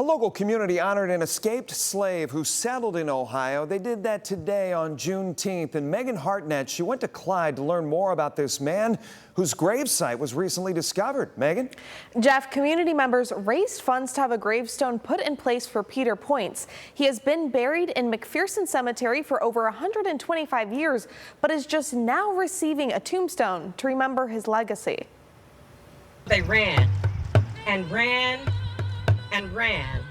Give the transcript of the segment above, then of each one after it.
A local community honored an escaped slave who settled in Ohio. They did that today on Juneteenth. And Megan Hartnett, she went to Clyde to learn more about this man whose gravesite was recently discovered. Megan? Jeff, community members raised funds to have a gravestone put in place for Peter Pointz. He has been buried in McPherson Cemetery for over 125 years, but is just now receiving a tombstone to remember his legacy. They ran and ran and ran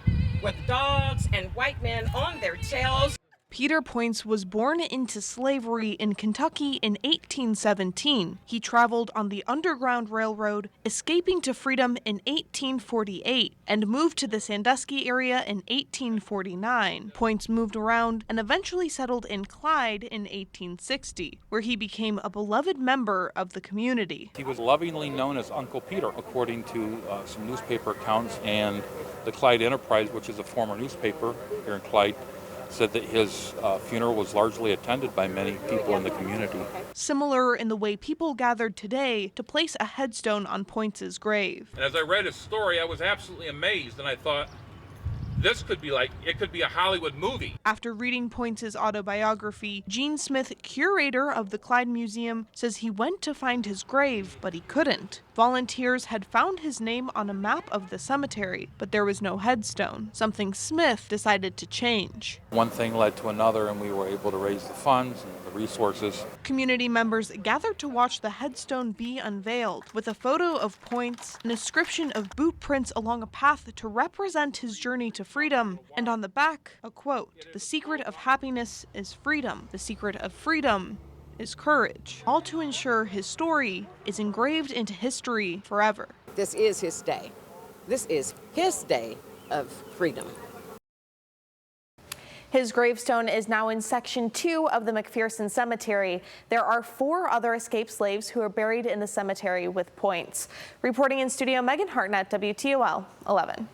with dogs and white men on their tails. Peter Pointz was born into slavery in Kentucky in 1817. He traveled on the Underground Railroad, escaping to freedom in 1848, and moved to the Sandusky area in 1849. Pointz moved around and eventually settled in Clyde in 1860, where he became a beloved member of the community. He was lovingly known as Uncle Peter, according to some newspaper accounts, and the Clyde Enterprise, which is a former newspaper here in Clyde, said that his funeral was largely attended by many people in the community. Similar in the way people gathered today to place a headstone on Pointz's grave. And as I read his story, I was absolutely amazed, and I thought, this could be it could be a Hollywood movie. After reading Pointz's autobiography, Gene Smith, curator of the Clyde Museum, says he went to find his grave, but he couldn't. Volunteers had found his name on a map of the cemetery, but there was no headstone, something Smith decided to change. One thing led to another, and we were able to raise the funds and the resources. Community members gathered to watch the headstone be unveiled, with a photo of Pointz, an inscription of boot prints along a path to represent his journey to freedom, and on the back, a quote, "The secret of happiness is freedom. The secret of freedom is courage," all to ensure his story is engraved into history forever. This is his day. This is his day of freedom. His gravestone is now in Section 2 of the McPherson Cemetery. There are 4 other escaped slaves who are buried in the cemetery with Pointz. Reporting in studio, Megan Hartnett, WTOL 11.